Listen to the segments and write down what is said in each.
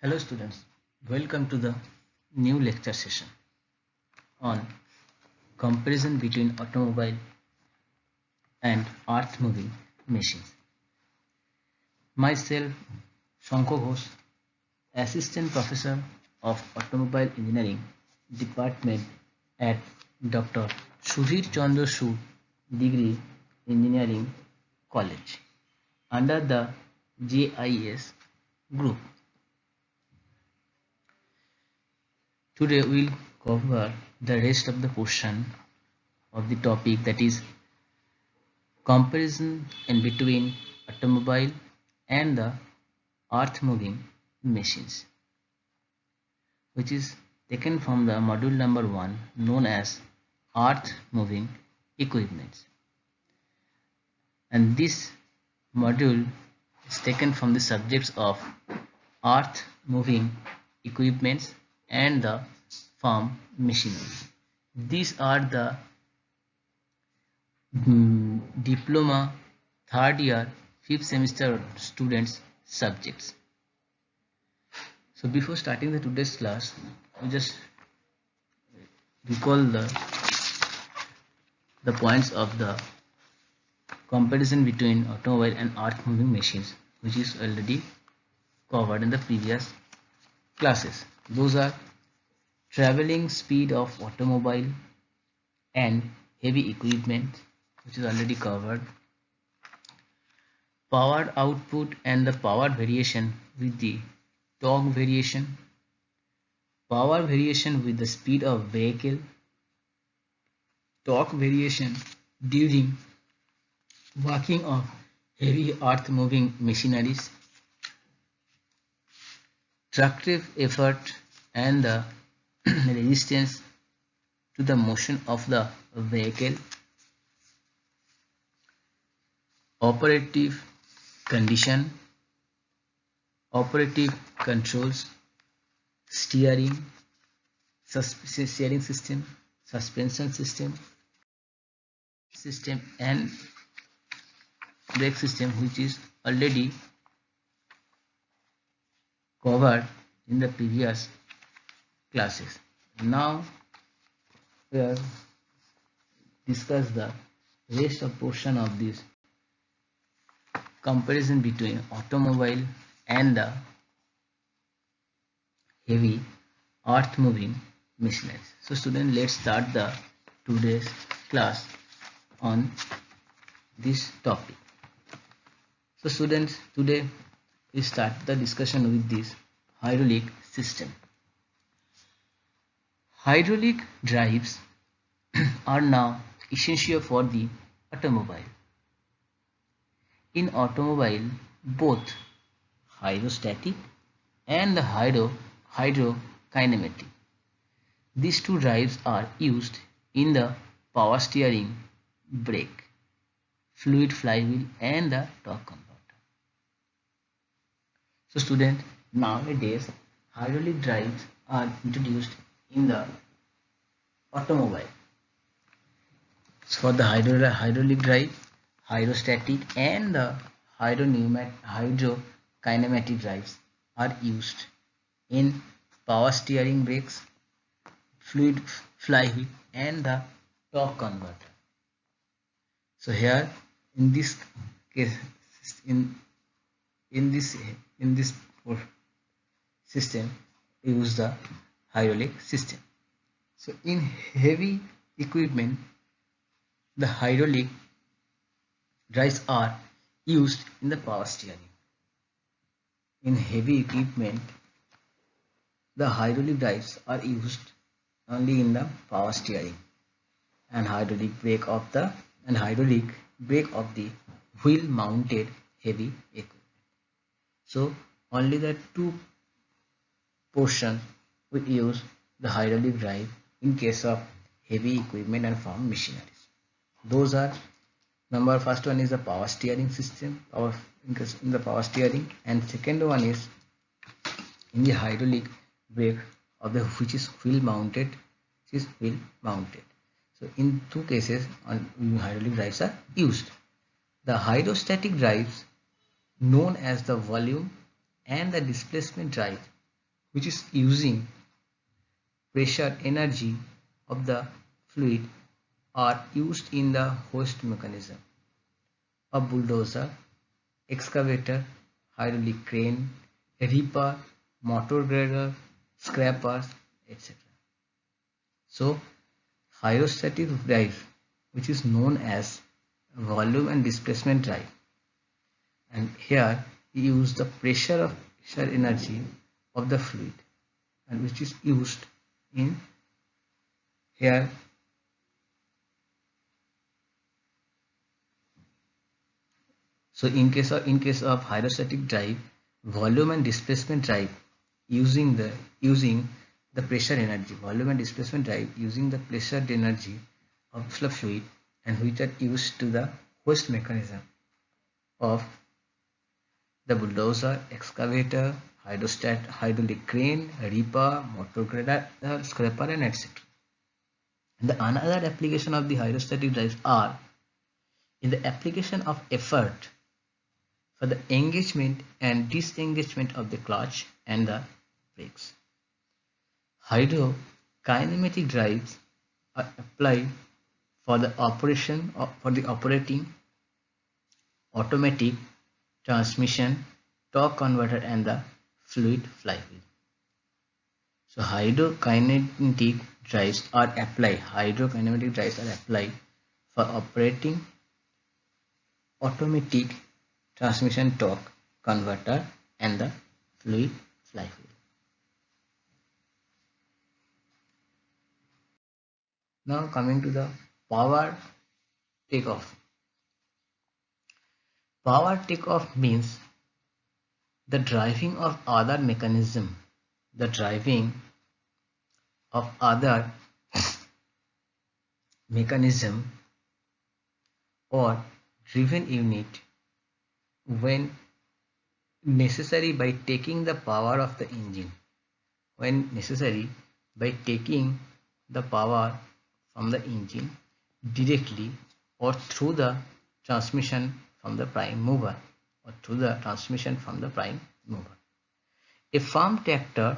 Hello students, welcome to the new lecture session on comparison between automobile and earth moving machines. Myself, Shankho Ghosh, Assistant Professor of Automobile Engineering Department at Dr. Sudhir Chandra Sood Degree Engineering College under the JIS group. Today we will cover the rest of the portion of the topic, that is comparison in between automobile and the earth moving machines, which is taken from the module number 1 known as earth moving equipments, and this module is taken from the subjects of earth moving equipments and the farm machinery. These are the diploma third year 5th semester students subjects. So before starting the today's class, we just recall the points of the comparison between automobile and earth moving machines, which is already covered in the previous classes. Those are traveling speed of automobile and heavy equipment, which is already covered. Power output and the power variation with the torque variation. Power variation with the speed of vehicle. Torque variation during working of heavy earth moving machineries. Tractive effort and the resistance to the motion of the vehicle. Operative condition, operative controls, steering system, suspension system and brake system, which is already covered in the previous classes. Now we will discuss the rest of portion of this comparison between automobile and the heavy earth moving machineries. So students, let's start the today's class on this topic. So students, today we start the discussion with this hydraulic system. Hydraulic drives are now essential for the automobile. In automobile, both hydrostatic and the hydrokinematic, these two drives are used in the power steering, brake, fluid flywheel and the torque converter. So student, nowadays hydraulic drives are introduced in the automobile. So for the hydraulic drive, hydrostatic and the hydrokinematic drives are used in power steering, brakes, fluid flywheel and the torque converter. So here in this case, in this system, we use the hydraulic system. So in heavy equipment, the hydraulic drives are used in the power steering. In heavy equipment, the hydraulic drives are used only in the power steering and hydraulic brake of the wheel mounted heavy equipment. So only the two portions we use the hydraulic drive in case of heavy equipment and farm machineries. Those are first one is the power steering system, in the power steering, and second one is in the hydraulic brake of the which is wheel mounted. So in two cases hydraulic drives are used. The hydrostatic drives, known as the volume and the displacement drive, which is using pressure energy of the fluid are used in the hoist mechanism. A bulldozer, excavator, hydraulic crane, reaper, motor grader, scrapers, etc. So, hydrostatic drive, which is known as volume and displacement drive, and here we use the pressure energy of the fluid, and which is used in here. So in case of hydrostatic drive, volume and displacement drive using the pressure energy, volume and displacement drive using the pressure energy of the fluid, and which are used to the hoist mechanism of the bulldozer, excavator, hydraulic crane, reaper, motor grader, scraper, and etc. And the another application of the hydrostatic drives are in the application of effort for the engagement and disengagement of the clutch and the brakes. Hydrokinematic drives are applied for the operating automatic transmission, torque converter, and the fluid flywheel. So hydrokinematic drives are applied for operating automatic transmission, torque converter, and the fluid flywheel. Now coming to the power takeoff. Power takeoff means the driving of other mechanism, or driven unit when necessary by taking the power of the engine, from the engine directly or through the transmission from the prime mover, A farm tractor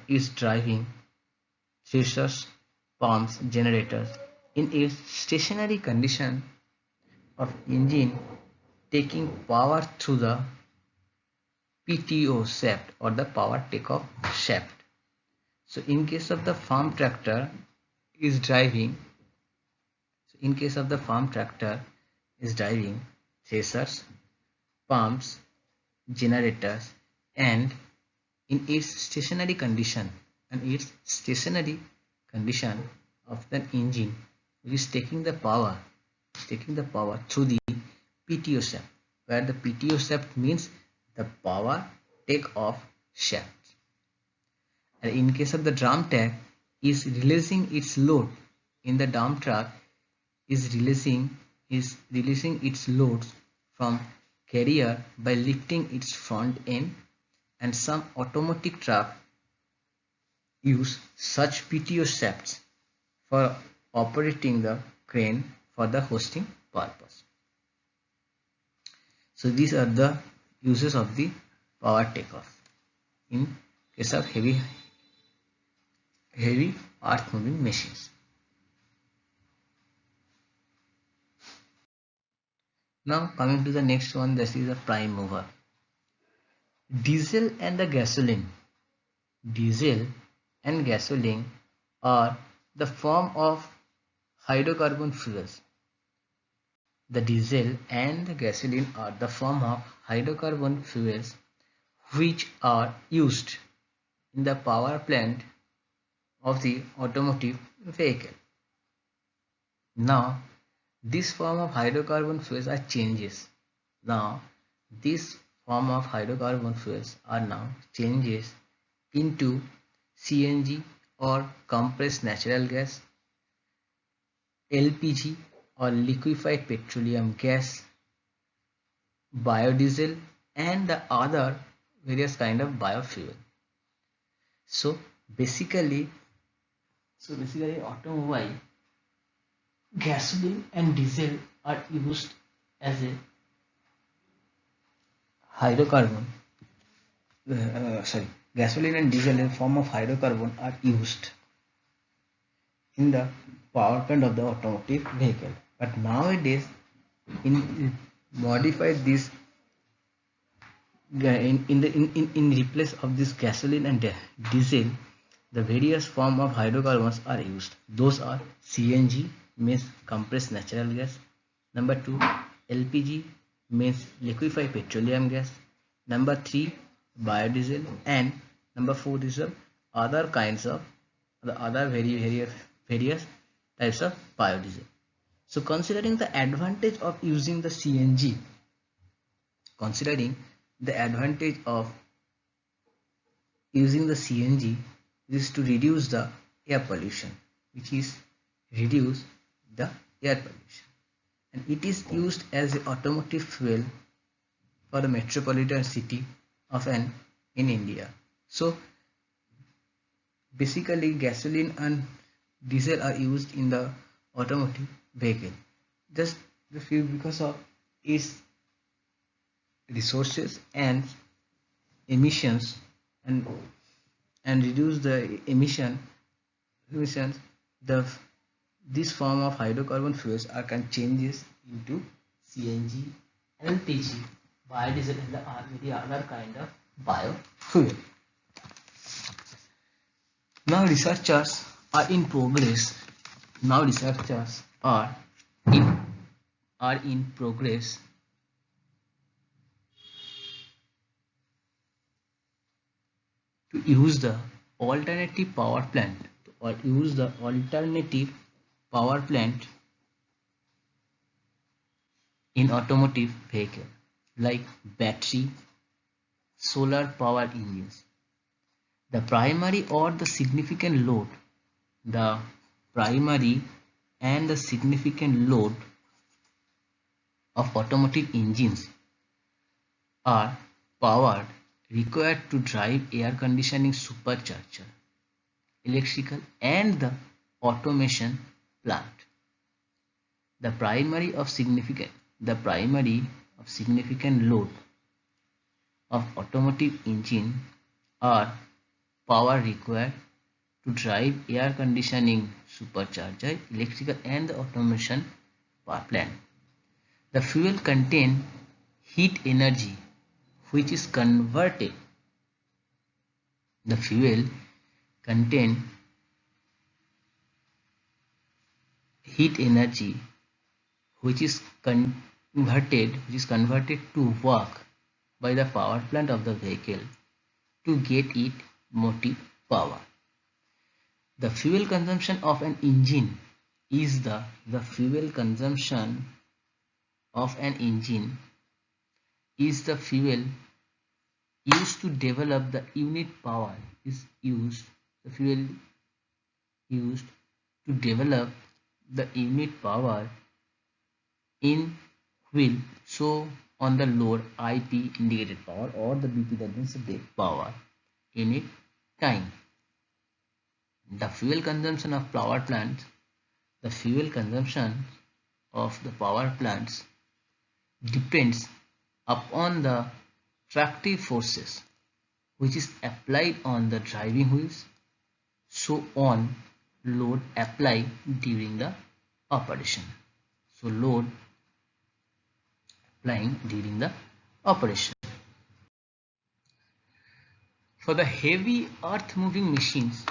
is driving threshers, pumps, generators in a stationary condition of engine taking power through the PTO shaft or the power takeoff shaft. So in case of the farm tractor is driving threshers, pumps, generators, and in its stationary condition of the engine, which is taking the power through the PTO shaft, where the PTO shaft means the power take-off shaft. And in case of the drum truck is releasing its load in the dump truck is releasing its loads from carrier by lifting its front end, and some automatic truck use such PTO shafts for operating the crane for the hosting purpose. So these are the uses of the power takeoff in case of heavy earth moving machines. Now coming to the next one, this is a prime mover. Diesel and gasoline are the form of hydrocarbon fuels. The diesel and the gasoline are the form of hydrocarbon fuels which are used in the power plant of the automotive vehicle. Now, this form of hydrocarbon fuels are changes. This form of hydrocarbon fuels are now changes into CNG or compressed natural gas, LPG or liquefied petroleum gas, biodiesel, and the other various kind of biofuel. So basically automobile gasoline and diesel are used as a hydrocarbon gasoline and diesel in form of hydrocarbon are used in the power plant of the automotive vehicle. But nowadays, in modified this in replace of this gasoline and diesel, the various form of hydrocarbons are used. Those are CNG, means compressed natural gas. Number 2, LPG, means liquefied petroleum gas. Number 3, biodiesel. And number 4 is the other kinds of the other various types of biodiesel. So considering the advantage of using the CNG, considering the advantage of using the CNG is to reduce the air pollution, which is reduce the air pollution, and it is used as an automotive fuel for the metropolitan city of in India. So basically gasoline and diesel are used in the automotive vehicle just the few because of its resources and emissions, and reduce the emissions. The this form of hydrocarbon fuels are can changes into CNG, LPG, biodiesel, and the other kind of biofuel. Now researchers are in progress. Now researchers in are in progress to use the alternative power plant or use the alternative power plant in automotive vehicle like battery, solar power engines. The primary or the significant load, the primary and the significant load of automotive engines are powered required to drive air conditioning supercharger, electrical and the automation plant. The primary of significant load of automotive engine are power required to drive air conditioning supercharger, electrical and the automation power plant. The fuel contain heat energy which is converted. The fuel contain heat energy which is converted to work by the power plant of the vehicle to get it motive power. The fuel consumption of an engine is the fuel consumption of an engine is the fuel used to develop the unit power the fuel used to develop the unit power in wheel, so on the load IP indicated power or the BP, that means the brake power unit time. The fuel consumption of power plants depends upon the tractive forces which is applied on the driving wheels, so on load applied during the operation. So load applying during the operation. For the heavy earth moving machines,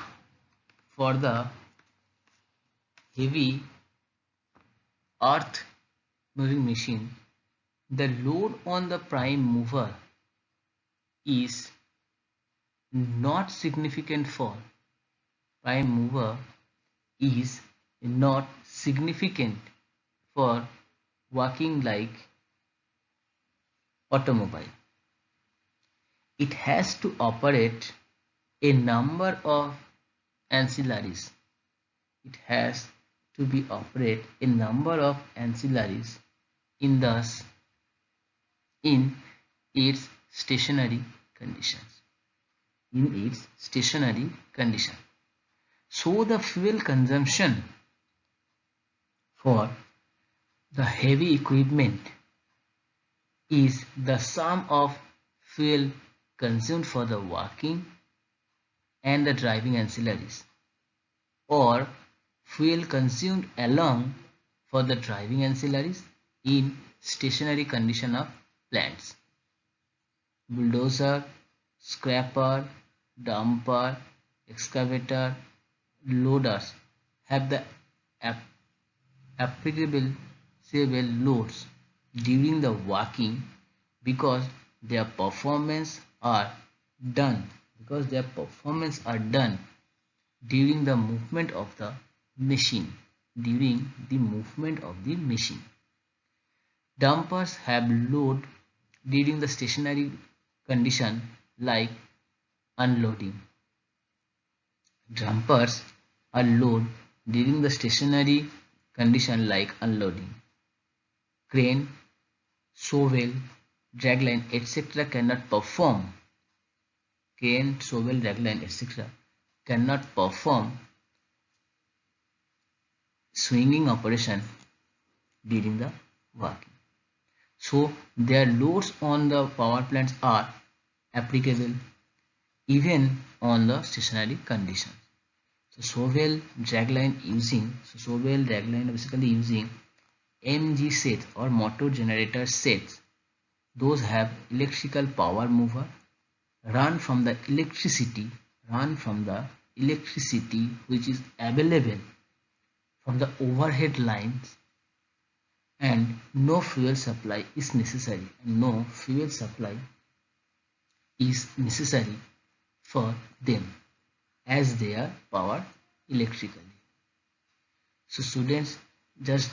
the load on the prime mover is not significant for working like automobile. It has to operate a number of ancillaries. In its stationary condition. So the fuel consumption for the heavy equipment is the sum of fuel consumed for the working and the driving ancillaries, or fuel consumed along for the driving ancillaries in stationary condition of plants. Bulldozer, scraper, dumper, excavator, loaders have the applicable civil loads during the working because their performance are done during the movement of the machine. Dumpers have load during the stationary condition like unloading. Dumpers are load during the stationary condition like unloading. Crane, shovel, dragline, etc. cannot perform. Crane, shovel, dragline, etc. cannot perform swinging operation during the working. So their loads on the power plants are applicable even on the stationary conditions. So shovel dragline basically using MG sets or motor generator sets. Those have electrical power mover run from the electricity which is available from the overhead lines, and no fuel supply is necessary for them as they are powered electrically. So students, just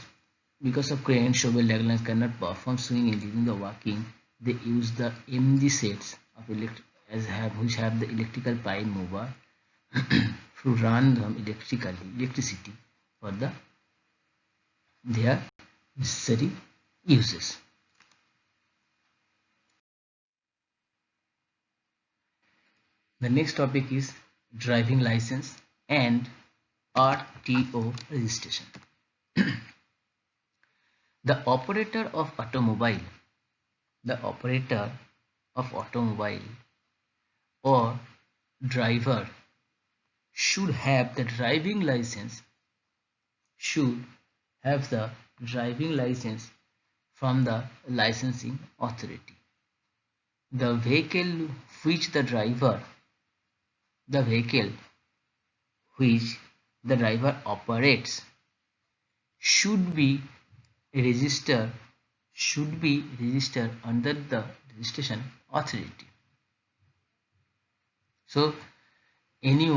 because of crane, shovel, draglines cannot perform swinging during the working, they use the MG sets of which have the electrical pile mover to run them electricity for their necessary uses. The next topic is driving license and RTO registration. The operator of automobile or driver should have the driving license from the licensing authority. The vehicle which the driver operates should be registered under the registration authority. So any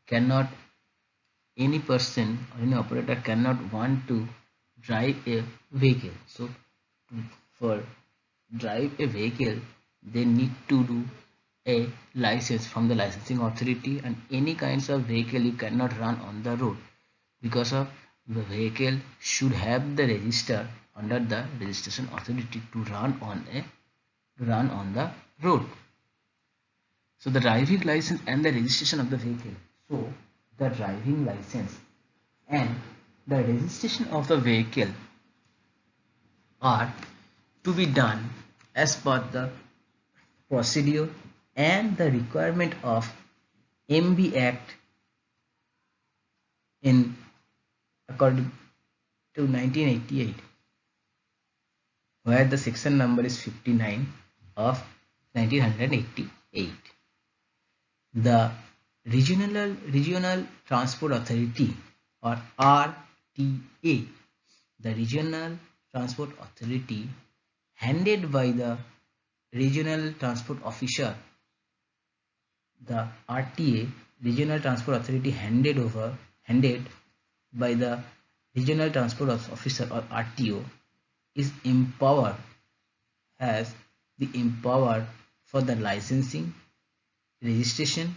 person or any operator cannot want to drive a vehicle. So for drive a vehicle, they need to do a license from the licensing authority, and any kinds of vehicle you cannot run on the road because of the vehicle should have the register under the registration authority to run on the road. So the driving license and the registration of the vehicle. So the driving license and the registration of the vehicle are to be done as per the procedure and the requirement of MB Act according to 1988, where the section number is 59 of 1988. The Regional Transport Authority or RTA, the Regional Transport Authority handed by the Regional Transport Officer, the RTA, Regional Transport Authority handed by the Regional Transport Officer or RTO is has the empowered for the licensing, registration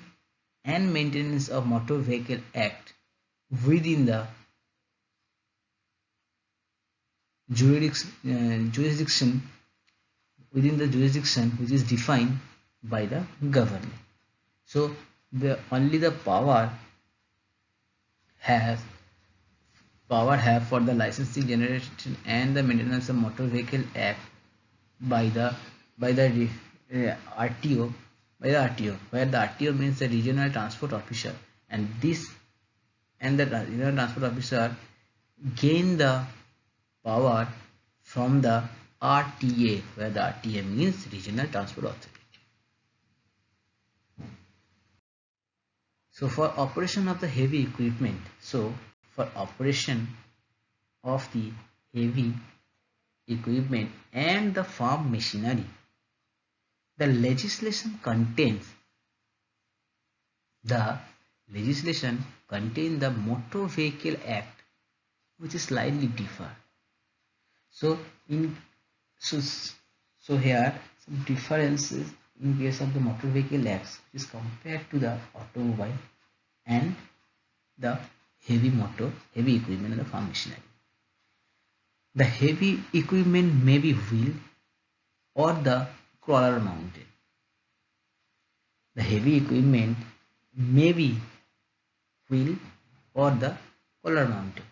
and maintenance of Motor Vehicle Act within the jurisdiction which is defined by the government. So only the power have for the licensing, generation and the maintenance of Motor Vehicle Act by the RTO by the RTO, where the RTO means the regional transport officer, and the regional transport officer gain the power from the RTA, where the RTA means regional transport authority. So for operation of the heavy equipment, so for operation of the heavy equipment and the farm machinery, the legislation contains the Motor Vehicle Act, which is slightly differ. So here some differences in case of the Motor Vehicle Act is compared to the automobile and the heavy equipment and the farm machinery. The heavy equipment may be wheel or the crawler mounted. The heavy equipment may be wheel or the crawler mounted.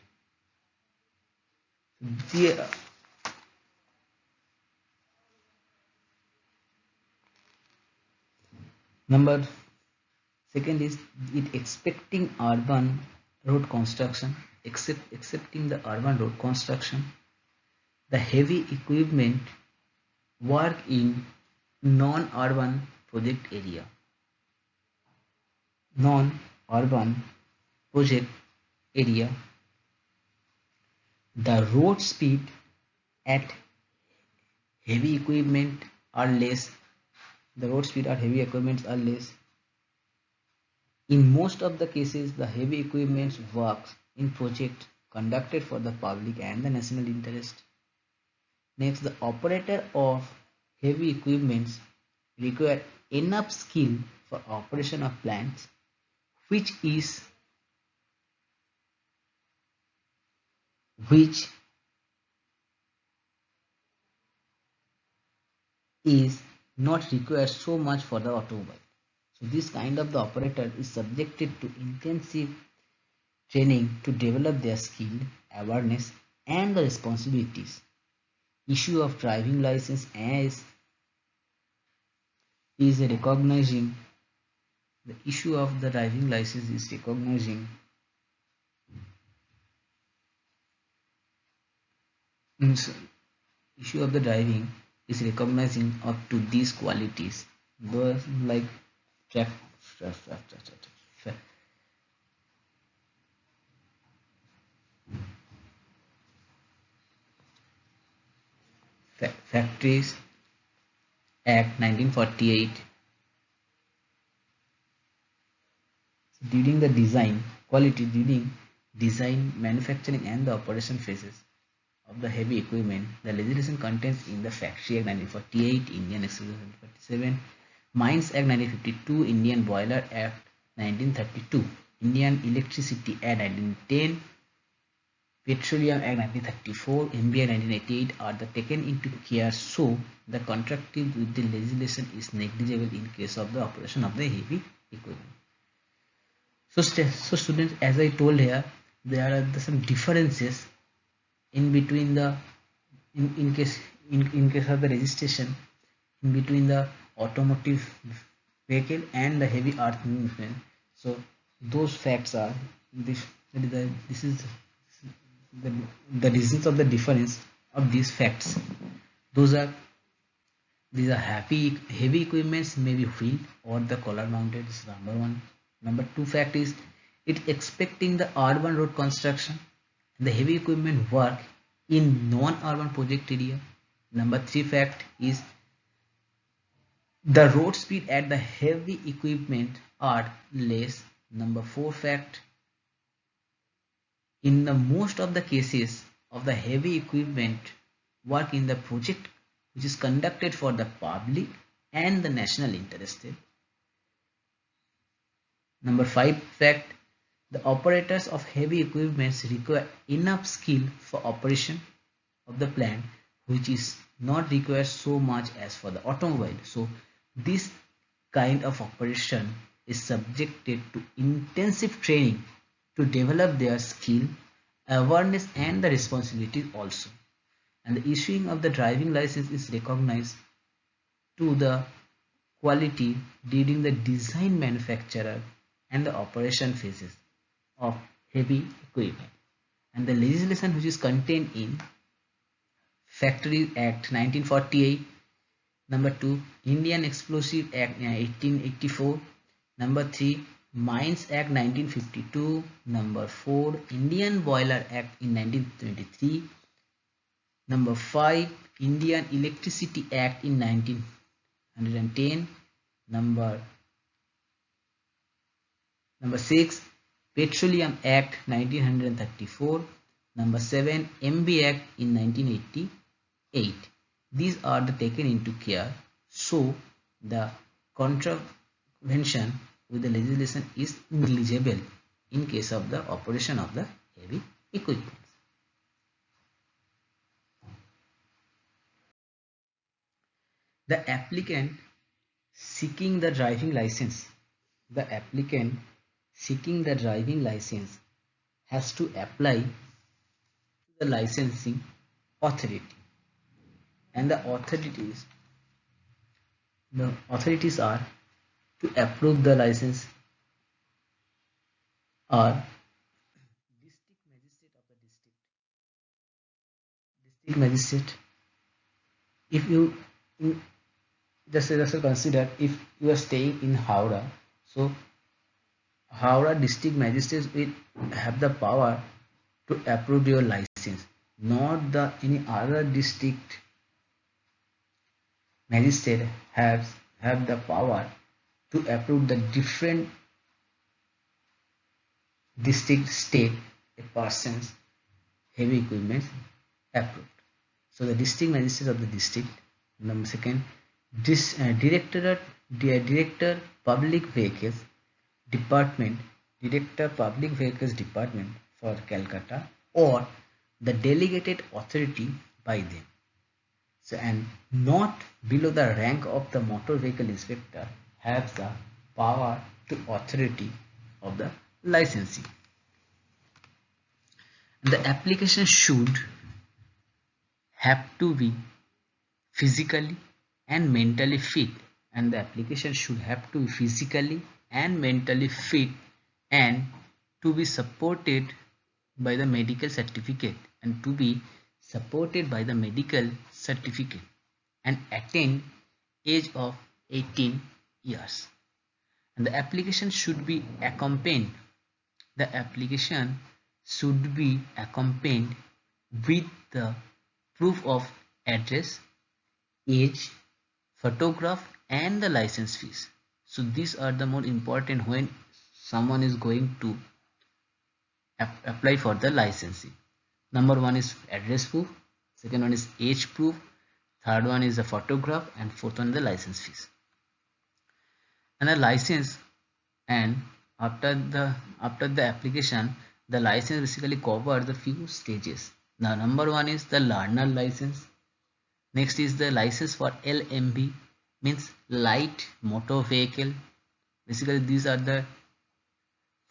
Number second is it expecting urban road construction, excepting the urban road construction. The heavy equipment work in non-urban project area. Non-urban project area. The road speed at heavy equipment are less. The road speed at heavy equipments are less. In most of the cases, the heavy equipment works in projects conducted for the public and the national interest. Next, the operator of heavy equipments require enough skill for operation of plants, which is not required so much for the automobile. So this kind of the operator is subjected to intensive training to develop their skill, awareness and the responsibilities. Issue of driving license is recognizing the issue of the driving license is recognizing issue of the driving is recognizing up to these qualities, those like Factories Act 1948. During design, manufacturing and the operation phases of the heavy equipment, the legislation contains in the Factory Act 1948, Indian Excise Act 1947, Mines Act 1952, Indian Boiler Act 1932, Indian Electricity Act 1910, Petroleum Act 1934, MBA 1988 are taken into care, so the contracting with the legislation is negligible in case of the operation of the heavy equipment. So students, as I told here, there are some differences in between the in case of the registration in between the automotive vehicle and the heavy earth movement. So those facts are this is the reasons of the difference of these facts. These are heavy equipments may be wheel or the collar mounted. This is number one. Number two fact is it expecting the urban road construction. The heavy equipment work in non-urban project area. Number three fact is the road speed at the heavy equipment are less. Number four fact, in the most of the cases of the heavy equipment work in the project which is conducted for the public and the national interest. Number five fact, the operators of heavy equipments require enough skill for operation of the plant, which is not required so much as for the automobile. So this kind of operation is subjected to intensive training to develop their skill, awareness and the responsibility also. And the issuing of the driving license is recognized to the quality during the design, manufacturer and the operation phases of heavy equipment. And the legislation which is contained in Factory Act 1948, number 2 Indian Explosive Act 1884, number 3 Mines Act 1952, number 4 Indian Boiler Act in 1923, number 5 Indian Electricity Act in 1910, number 6 Petroleum Act 1934, number 7 MB Act in 1988. These are the taken into care, so the contravention with the legislation is negligible in case of the operation of the heavy equipment. The applicant seeking the driving license, has to apply to the licensing authority, and the authorities are to approve the license are district magistrate. If you just consider, if you are staying in Howrah, so Howrah district magistrate will have the power to approve your license, not the any other district magistrate have the power to approve the different district state a person's heavy equipment approved. So the district magistrate of the district. Number second, director public vehicles department, director public vehicles department for Calcutta, or the delegated authority by them. So, and not below the rank of the motor vehicle inspector have the power to authority of the licensing. The application should have to be physically and mentally fit, and the application should have to be physically and mentally fit and to be supported by the medical certificate and attain age of 18 years. And the application should be accompanied with the proof of address, age, photograph and the license fees. So these are the more important when someone is going to apply for the licensing. Number 1 is address proof, second one is age proof, third one is the photograph, and fourth one the license fees. And the license, and after the application, the license basically covers the few stages. Now number 1 is the learner license. Next is the license for LMV, means light motor vehicle. Basically these are the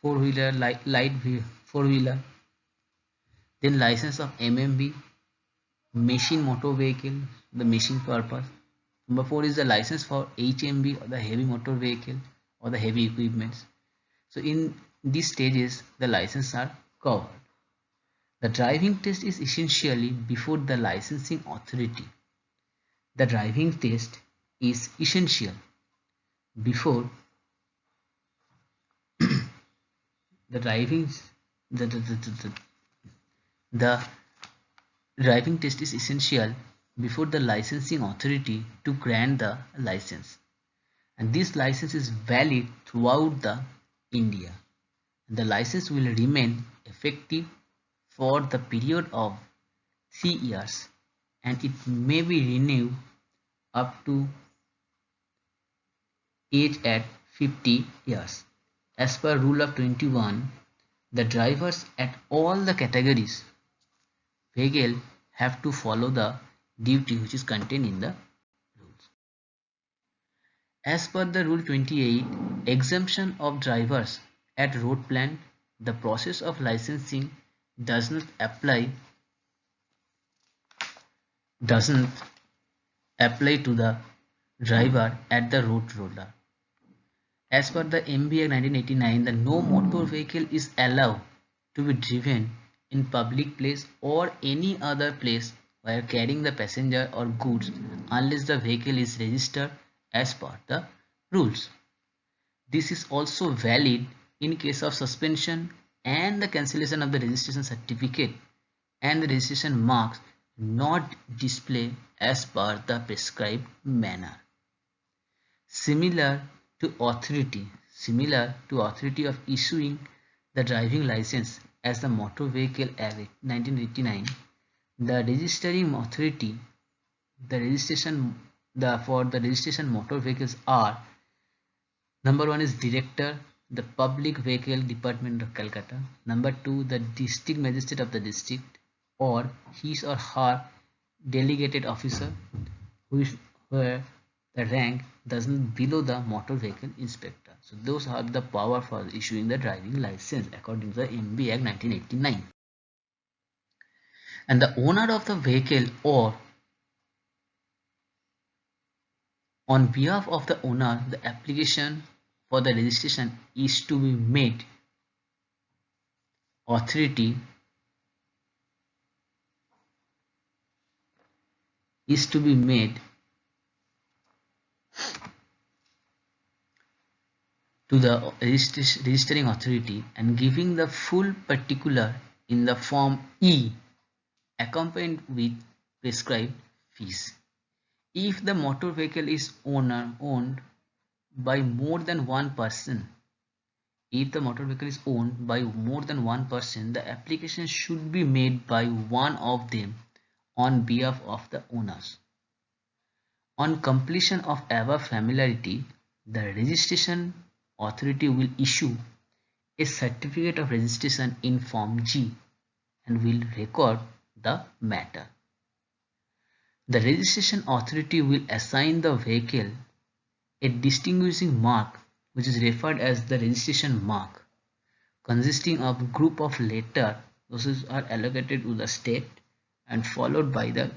four-wheeler, light four-wheeler. Then license of MMV, machine motor vehicle, the machine purpose. Number 4 is the license for HMV, or the heavy motor vehicle or the heavy equipments. So in these stages the licenses are covered. The driving test is essentially before the licensing authority. The driving test is essential before the driving test is essential before the licensing authority to grant the license, and this license is valid throughout the India. The license will remain effective for the period of 3 years, and it may be renewed up to age at 50 years. As per rule of 21, the drivers at all the categories vehicle have to follow the duty which is contained in the rules. As per the rule 28, exemption of drivers at road plant, the process of licensing doesn't apply to the driver at the road roller. As per the MB Act 1989, the no motor vehicle is allowed to be driven in public place or any other place while carrying the passenger or goods unless the vehicle is registered as per the rules. This is also valid in case of suspension and the cancellation of the registration certificate and the registration marks not displayed as per the prescribed manner. Similar similar to authority of issuing the driving license as the Motor Vehicle Act 1989, the registering authority, the registration for the registration motor vehicles are: number one is director, the Public Vehicle Department of Calcutta; number two, the district magistrate of the district, or his or her delegated officer, who is where the rank doesn't below the motor vehicle inspector. So those are the power for issuing the driving license according to the MB Act 1989. And the owner of the vehicle, or on behalf of the owner, the application for the registration is to be made authority is to be made to the registering authority and giving the full particular in the form E accompanied with prescribed fees. If the motor vehicle is owned by more than one person, if the motor vehicle is owned by more than one person, the application should be made by one of them on behalf of the owners. On completion of above familiarity, the registration authority will issue a certificate of registration in Form G and will record the matter. The registration authority will assign the vehicle a distinguishing mark, which is referred as the registration mark, consisting of a group of letters. Those are allocated to the state and followed by the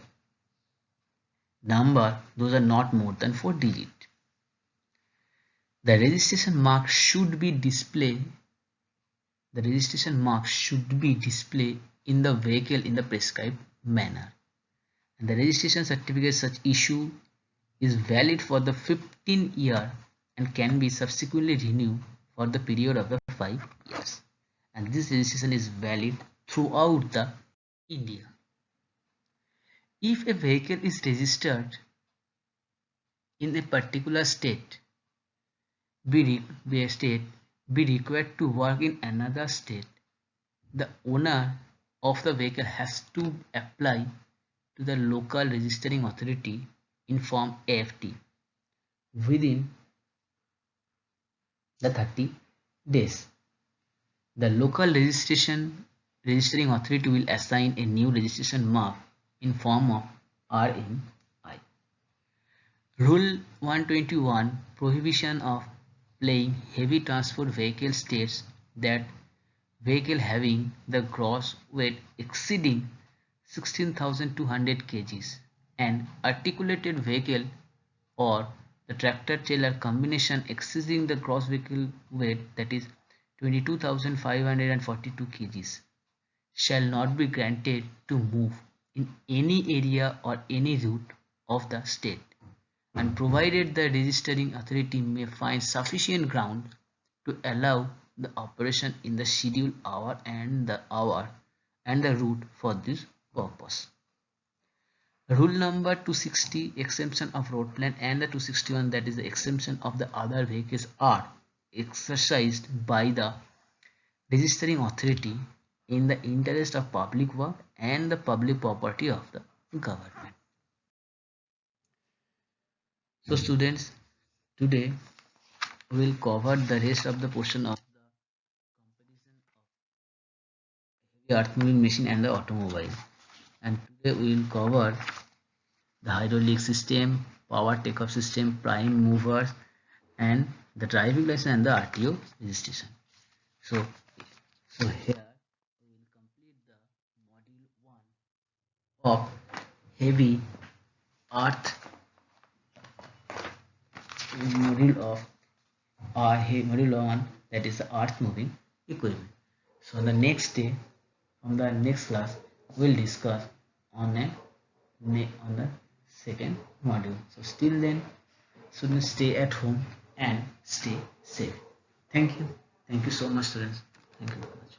number. Those are not more than 4 digits. The registration mark should be displayed. The registration mark should be displayed in the vehicle in the prescribed manner. And the registration certificate such issue is valid for the 15 year and can be subsequently renewed for the period of the 5 years. And this registration is valid throughout the India. If a vehicle is registered in a particular state, be required to work in another state, the owner of the vehicle has to apply to the local registering authority in Form AFT within the 30 days. The local registering authority will assign a new registration mark in form of RMI. Rule 121 prohibition of playing heavy transport vehicle states that vehicle having the gross weight exceeding 16,200 kgs and articulated vehicle or the tractor trailer combination exceeding the gross vehicle weight, that is 22,542 kgs, shall not be granted to move in any area or any route of the state, and provided the registering authority may find sufficient ground to allow the operation in the scheduled hour and the route for this purpose. Rule number 260 exemption of road plan and the 261, that is the exemption of the other vehicles, are exercised by the registering authority in the interest of public work and the public property of the government. So students, today we will cover the rest of the portion of the comparison of heavy earth moving machine and the automobile. And today we will cover the hydraulic system, power takeoff system, prime movers, and the driving license and the RTO registration. So here we will complete the module 1 of heavy earth module of our module 1, that is the earth moving equipment. So on the next day, on the next class, we'll discuss on the second module. So still then, students, stay at home and stay safe. Thank you so much, students. Thank you very much.